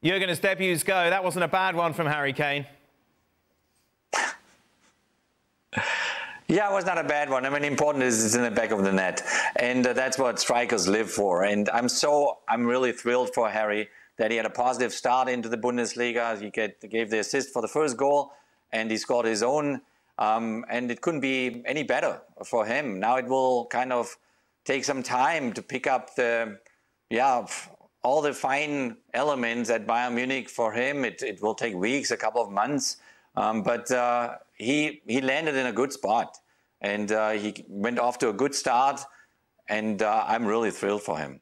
Jurgen, as debuts go, that wasn't a bad one from Harry Kane. Yeah, it was not a bad one. I mean, important is it's in the back of the net. And that's what strikers live for. And I'm really thrilled for Harry that he had a positive start into the Bundesliga. He gave the assist for the first goal and he scored his own. And it couldn't be any better for him. Now it will kind of take some time to pick up all the fine elements at Bayern Munich for him. It will take weeks, a couple of months. But he landed in a good spot and he went off to a good start and I'm really thrilled for him.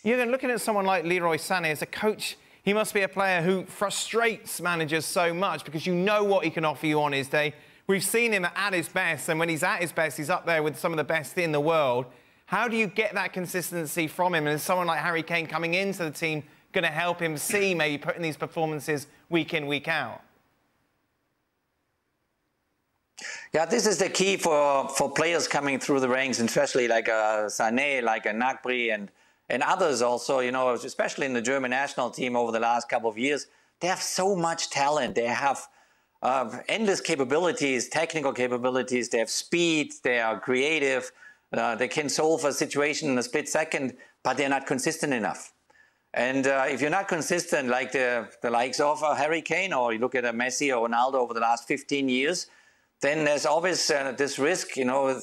Jurgen, looking at someone like Leroy Sané as a coach, he must be a player who frustrates managers so much because you know what he can offer you on his day. We've seen him at his best, and when he's at his best, he's up there with some of the best in the world. How do you get that consistency from him? And is someone like Harry Kane coming into the team going to help him see maybe putting these performances week in, week out? Yeah, this is the key for players coming through the ranks, especially like Sané, like Gnabry and others also, you know, especially in the German national team over the last couple of years. They have so much talent. They have endless capabilities, technical capabilities. They have speed. They are creative. They can solve a situation in a split second, but they're not consistent enough. And if you're not consistent, like the likes of Harry Kane, or you look at Messi or Ronaldo over the last 15 years, then there's always this risk, you know,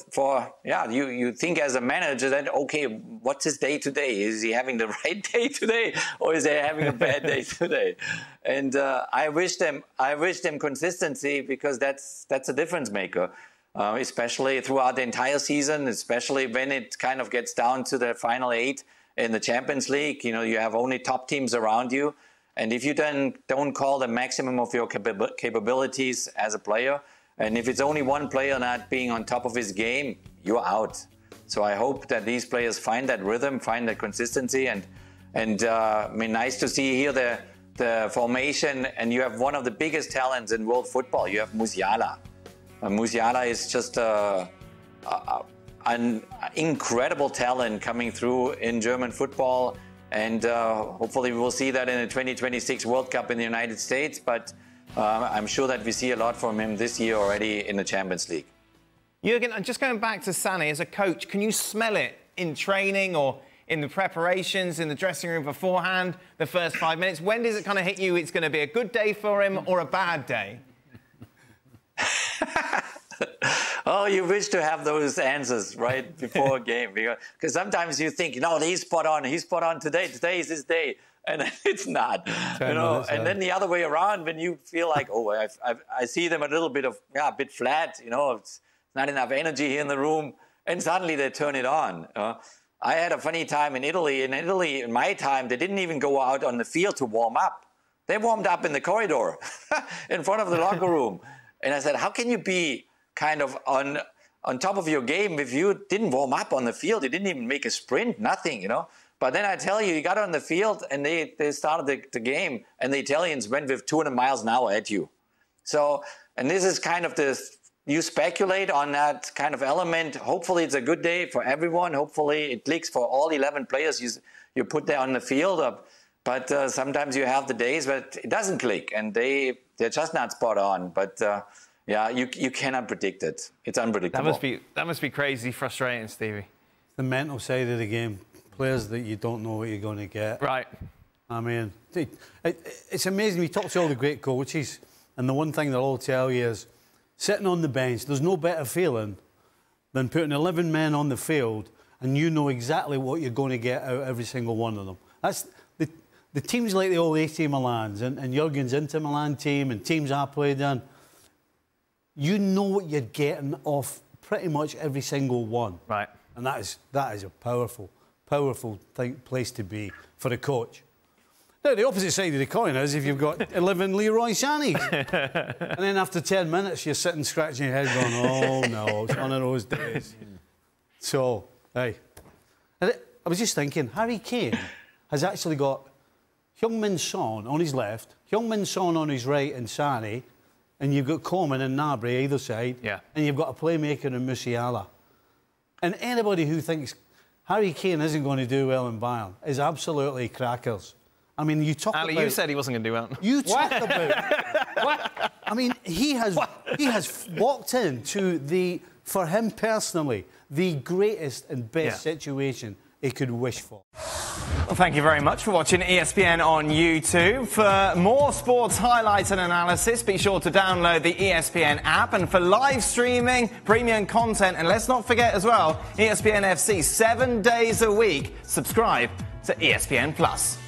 you think as a manager that, okay, what's his day today? Is he having the right day today or is he having a bad day today? And I wish them consistency because that's a difference maker, especially throughout the entire season, especially when it kind of gets down to the final 8 in the Champions League. You know, you have only top teams around you. And if you then don't call the maximum of your capabilities as a player, and if it's only one player not being on top of his game, you're out. So I hope that these players find that rhythm, find that consistency, and I mean, nice to see here the formation. And you have one of the biggest talents in world football. You have Musiala. Musiala is just an incredible talent coming through in German football, and hopefully we will see that in the 2026 World Cup in the United States. But I'm sure that we see a lot from him this year already in the Champions League. Jurgen, just going back to Sané as a coach, can you smell it in training or in the preparations, in the dressing room beforehand, the first 5 minutes? When does it kind of hit you it's going to be a good day for him or a bad day? Oh, you wish to have those answers right before a game, because sometimes you think, no, he's spot on today. Today is his day. And it's not, you know. And then the other way around, when you feel like, oh, I see them a little bit a bit flat, you know, it's not enough energy here in the room, and suddenly they turn it on. I had a funny time in Italy. In Italy, in my time, they didn't even go out on the field to warm up. They warmed up in the corridor in front of the locker room. And I said, how can you be kind of on top of your game if you didn't warm up on the field? You didn't even make a sprint, nothing, you know. But then I tell you, you got on the field and they started the game and the Italians went with 200 miles an hour at you. So, and this is kind of you speculate on that kind of element. Hopefully it's a good day for everyone. Hopefully it clicks for all 11 players you put there on the field. But sometimes you have the days that it doesn't click and they're just not spot on. But yeah, you cannot predict it. It's unpredictable. That must be crazy frustrating, Stevie. The mental side of the game. Players that you don't know what you're going to get. Right. I mean, it's amazing. We talk to all the great coaches, and the one thing they'll all tell you is, sitting on the bench, there's no better feeling than putting 11 men on the field and you know exactly what you're going to get out of every single one of them. That's the teams like the old AC Milans and Jurgen's Inter Milan team and teams I played in. You know what you're getting off pretty much every single one. Right. And that is a powerful place to be for a coach. Now, the opposite side of the coin is if you've got 11 Leroy Sanés. And then after 10 minutes, you're sitting scratching your head going, oh, no, it's one of those days. So, hey. I was just thinking, Harry Kane has actually got Heung-min Son on his left, Heung-min Son on his right and Sané, and you've got Coman and Gnabry either side, yeah. And you've got a playmaker in Musiala. And anybody who thinks Harry Kane isn't going to do well in Bayern is absolutely crackers. I mean, you talk Ali, about... you said he wasn't going to do well. You talk about... What? I mean, he has walked into for him personally, the greatest and best situation he could wish for. Well, thank you very much for watching ESPN on YouTube. For more sports highlights and analysis, be sure to download the ESPN app. And for live streaming, premium content, and let's not forget as well, ESPN FC 7 days a week. Subscribe to ESPN+.